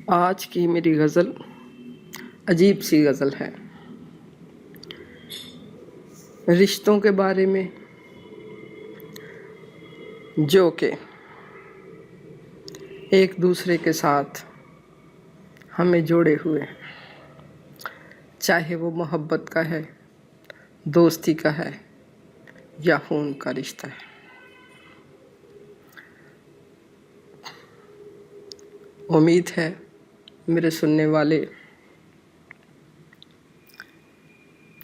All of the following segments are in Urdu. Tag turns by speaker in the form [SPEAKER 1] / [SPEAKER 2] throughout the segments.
[SPEAKER 1] آج کی میری غزل عجیب سی غزل ہے، رشتوں کے بارے میں جو کہ ایک دوسرے کے ساتھ ہمیں جوڑے ہوئے ہیں، چاہے وہ محبت کا ہے، دوستی کا ہے یا خون کا رشتہ ہے۔ امید ہے میرے سننے والے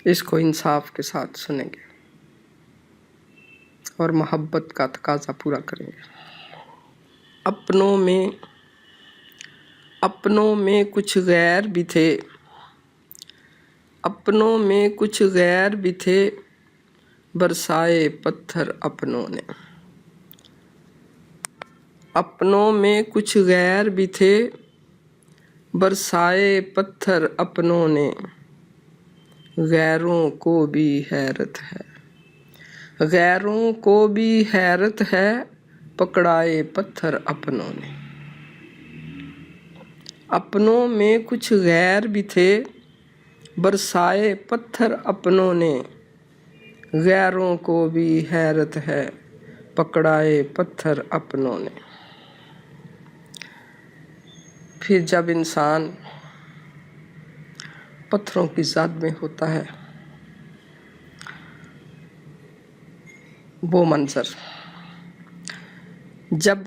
[SPEAKER 1] اس کو انصاف کے ساتھ سنیں گے اور محبت کا تقاضا پورا کریں گے۔ اپنوں میں کچھ غیر بھی تھے، اپنوں میں کچھ غیر بھی تھے، برسائے پتھر اپنوں نے۔ اپنوں میں کچھ غیر بھی تھے، برسائے پتھر اپنوں نے۔ غیروں کو بھی حیرت ہے، غیروں کو بھی حیرت ہے، پکڑائے پتھر اپنوں نے۔ اپنوں میں کچھ غیر بھی تھے، برسائے پتھر اپنوں نے۔ غیروں کو بھی حیرت ہے، پکڑائے پتھر اپنوں نے۔ پھر جب انسان پتھروں کی ذات میں ہوتا ہے، وہ منظر جب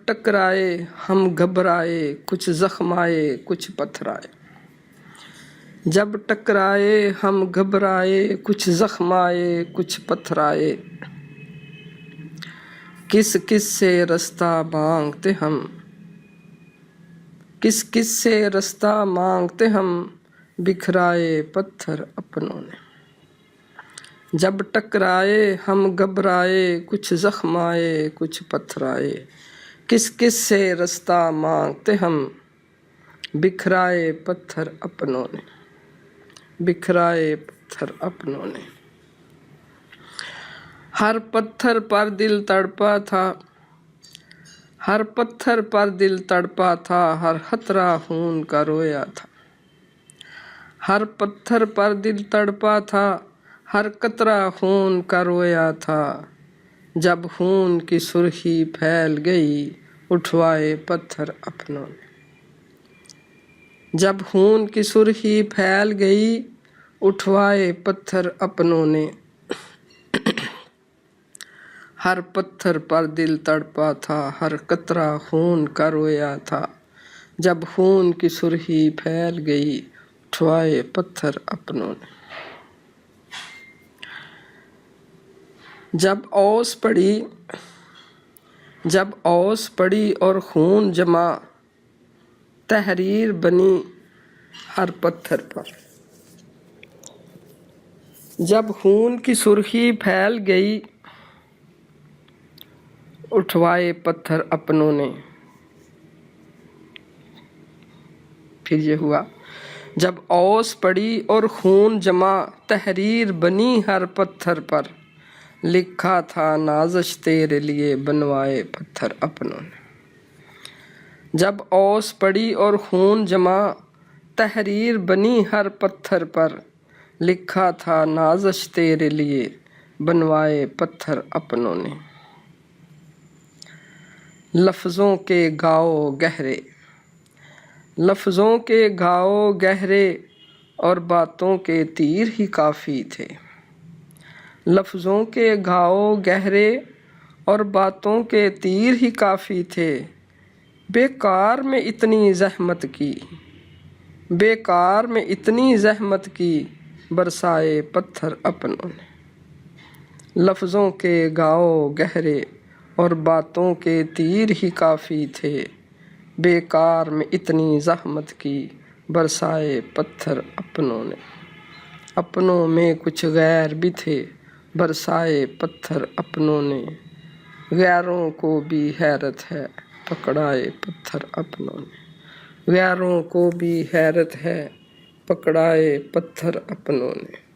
[SPEAKER 1] ٹکرائے ہم گھبرائے، کچھ زخم آئے کچھ پتھر آئے۔ جب ٹکرائے ہم گھبرائے، کچھ زخم آئے کچھ پتھر آئے۔ کس کس سے رستہ مانگتے ہم، کس کس سے رستہ مانگتے ہم، بکھرائے پتھر اپنوں نے۔ جب ٹکرائے ہم گھبرائے، کچھ زخم آئے کچھ پتھر آئے۔ کس کس سے رستہ مانگتے ہم، بکھرائے پتھر اپنوں نے، بکھرائے پتھر اپنوں نے۔ ہر پتھر پر دل تڑپا تھا، ہر پتھر پر دل تڑپا تھا، ہر خطرہ خون کا رویا تھا۔ ہر پتھر پر دل تڑپا تھا، ہر قطرہ خون کا رویا تھا۔ جب خون کی سرخی پھیل گئی، اٹھوائے پتھر اپنوں نے۔ جب خون کی سرخی پھیل گئی، اٹھوائے پتھر اپنوں نے۔ ہر پتھر پر دل تڑپا تھا، ہر قطرہ خون کا رویا تھا۔ جب خون کی سرخی پھیل گئی، اٹھوائے پتھر اپنوں نے۔ جب اوس پڑی اور خون جما، تحریر بنی ہر پتھر پر۔ جب خون کی سرخی پھیل گئی، اٹھوائے پتھر اپنوں نے۔ پھر یہ ہوا، جب اوس پڑی اور خون جما، تحریر بنی ہر پتھر پر۔ لکھا تھا نازش تیرے لیے، بنوائے پتھر اپنوں نے۔ جب اوس پڑی اور خون جما، تحریر بنی ہر پتھر پر۔ لکھا تھا نازش تیرے لیے، بنوائے پتھر اپنوں نے۔ لفظوں کے گاؤ گہرے، لفظوں کے گاؤ گہرے، اور باتوں کے تیر ہی کافی تھے۔ لفظوں کے گھاؤ گہرے، اور باتوں کے تیر ہی کافی تھے۔ بیکار میں اتنی زحمت کی، بیکار میں اتنی زحمت کی، برسائے پتھر اپنوں نے۔ لفظوں کے گھاؤ گہرے، اور باتوں کے تیر ہی کافی تھے۔ بیکار میں اتنی زحمت کی، برسائے پتھر اپنوں نے۔ اپنوں میں کچھ غیر بھی تھے، برسائے پتھر اپنوں نے۔ غیروں کو بھی حیرت ہے، پکڑائے پتھر اپنوں نے۔ غیروں کو بھی حیرت ہے، پکڑائے پتھر اپنوں نے۔